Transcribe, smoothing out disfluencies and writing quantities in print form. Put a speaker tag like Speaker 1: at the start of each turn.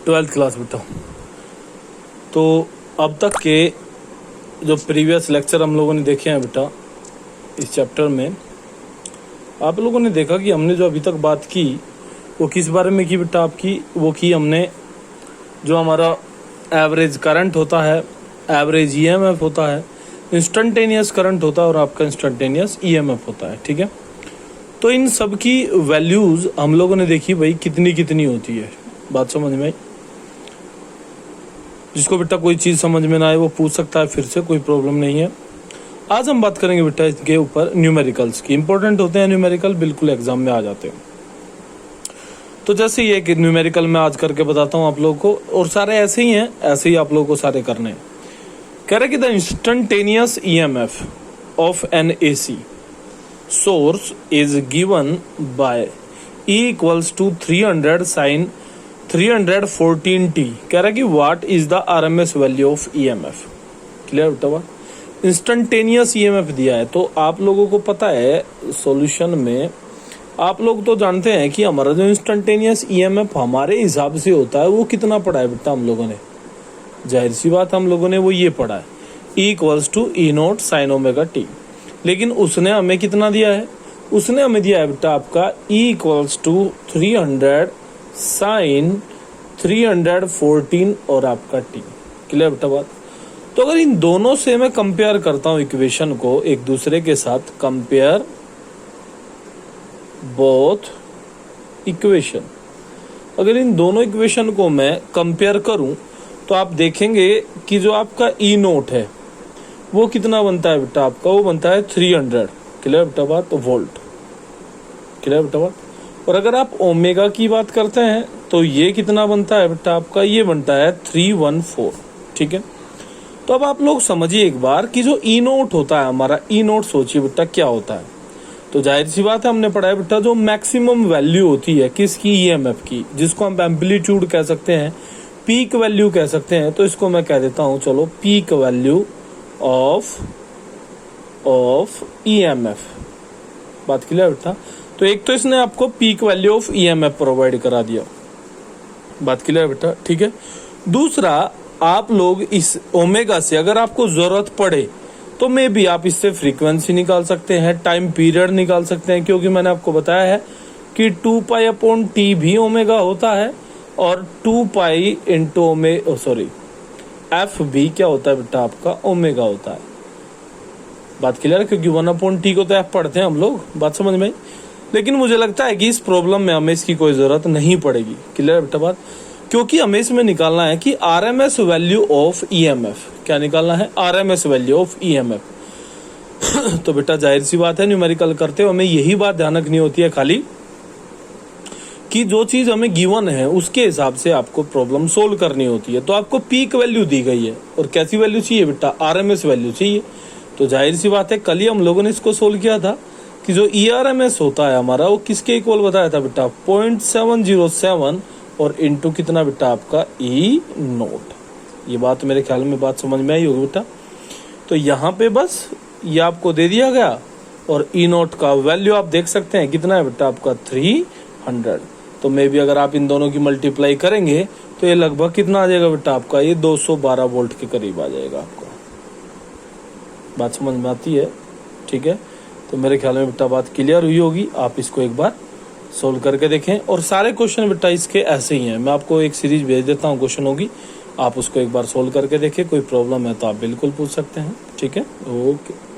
Speaker 1: Twelfth class बेटा। तो अब तक के जो प्रीवियस लेक्चर हम लोगों ने देखे हैं बेटा इस चैप्टर में, आप लोगों ने देखा कि हमने जो अभी तक बात की वो किस बारे में की बेटा आपकी, वो की हमने जो हमारा एवरेज करंट होता है, एवरेज ईएमएफ होता है, इंस्टेंटेनियस करंट होता है और आपका इंस्टेंटेनियस ईएमएफ होता है। ठीक है, तो इन सब की वैल्यूज हम लोगों ने देखी भाई कितनी कितनी होती है। बात समझ में आई? जिसको बेटा कोई चीज़ समझ में ना आए वो पूछ सकता है फिर से, कोई प्रॉब्लम नहीं है। आज हम बात करेंगे बेटा इसके ऊपर न्यूमेरिकल्स की। इंपॉर्टेंट होते हैं न्यूमेरिकल, बिल्कुल एग्जाम में आ जाते हैं। तो जैसे ये कि न्यूमेरिकल मैं आज करके बताता हूँ आप लोगों को, और सारे ऐसे ही हैं, ऐसे ही आप लोगों को सारे करने हैं। कह रहे कि the instantaneous EMF of an AC source is given by E equals to 300 sine 314t। कह रहा है कि what is the RMS value of EMF. Clear बेटा बात? इंस्टेंटेनियस ईएमएफ दिया है, तो आप लोगों को पता है सॉल्यूशन में आप लोग तो जानते हैं कि हमारा जो इंस्टेंटेनियस ईएमएफ हमारे हिसाब से होता है वो कितना पढ़ा है बेटा हम लोगों ने, जाहिर सी बात हम लोगों ने वो ये पढ़ा है E equals to E naught sine omega t. लेकिन उसने हमें कितना दिया है? उसने हमें दिया है बेटा आपका E इक्वल्स टू 300 साइन 314 और आपका टी। क्लियर बेटा बात? तो अगर इन दोनों से मैं कंपेयर करता हूं इक्वेशन को एक दूसरे के साथ, कंपेयर बोथ इक्वेशन, अगर इन दोनों इक्वेशन को मैं कंपेयर करूं तो आप देखेंगे कि जो आपका E नोट है वो कितना बनता है बेटा आपका, वो बनता है 300। क्लियर बेटा बात? तो वोल्ट। क्लियर बेटा बात? और अगर आप ओमेगा की बात करते हैं तो ये कितना बनता है बेटा आपका, ये बनता है 314। ठीक है, तो अब आप लोग समझिए एक बार कि जो E नोट होता है हमारा, E नोट सोचिए बेटा क्या होता है। तो जाहिर सी बात है हमने पढ़ा है बेटा जो मैक्सिमम वैल्यू होती है किसकी, ईएमएफ की, जिसको हम एम्पलीट्यूड कह सकते हैं, पीक वैल्यू कह सकते हैं। तो इसको मैं कह देता हूं चलो पीक वैल्यू ऑफ ईएमएफ। बात क्लियर बेटा? तो एक तो इसने आपको peak value of EMF provide करा दिया। बात क्लियर बेटा? ठीक है, दूसरा आप लोग इस ओमेगा से अगर आपको जरूरत पड़े तो मे भी आप इससे फ्रीक्वेंसी निकाल सकते हैं, टाइम पीरियड निकाल सकते हैं, क्योंकि मैंने आपको बताया है कि 2 पाई टी भी ओमेगा होता है और 2 पाई इंटू एफ भी क्या होता है बेटा आपका, ओमेगा होता है। बात क्लियर? क्योंकि 1/t को तो एफ पढ़ते हैं हम लोग। बात समझ में? लेकिन मुझे लगता है कि इस प्रॉब्लम में हमें इसकी कोई जरूरत नहीं पड़ेगी। क्लियर बेटा बात? क्योंकि हमें इसमें निकालना है कि आरएमएस वैल्यू ऑफ ईएमएफ। क्या निकालना है? RMS value of EMF. तो बेटा जाहिर सी बात है न्यूमेरिकल करते हुए हमें यही बात ध्यान रखनी होती है खाली कि जो चीज हमें गिवन है उसके हिसाब से आपको प्रॉब्लम सोल्व करनी होती है। तो आपको पीक वैल्यू दी गई है और कैसी वैल्यू चाहिए बेटा? आरएमएस वैल्यू चाहिए। तो जाहिर सी बात है कल ही हम लोगों ने इसको सोल्व किया था कि जो ईआरएमएस होता है हमारा वो किसके इक्वल बताया था बेटा? 0.707 और इंटू कितना बेटा आपका, E नोट। ये बात मेरे ख्याल में बात समझ में आई होगी बेटा। तो यहाँ पे बस ये आपको दे दिया गया और E नोट का वैल्यू आप देख सकते हैं कितना है बेटा आपका, 300। तो मे भी अगर आप इन दोनों की मल्टीप्लाई करेंगे तो ये लगभग कितना आ जाएगा बेटा आपका, ये 212 वोल्ट के करीब आ जाएगा आपका। बात समझ में आती है? ठीक है, तो मेरे ख्याल में बेटा बात क्लियर हुई होगी। आप इसको एक बार सोल्व करके देखें और सारे क्वेश्चन बेटा इसके ऐसे ही हैं। मैं आपको एक सीरीज भेज देता हूँ क्वेश्चनों की, आप उसको एक बार सोल्व करके देखें। कोई प्रॉब्लम है तो आप बिल्कुल पूछ सकते हैं। ठीक है, ओके।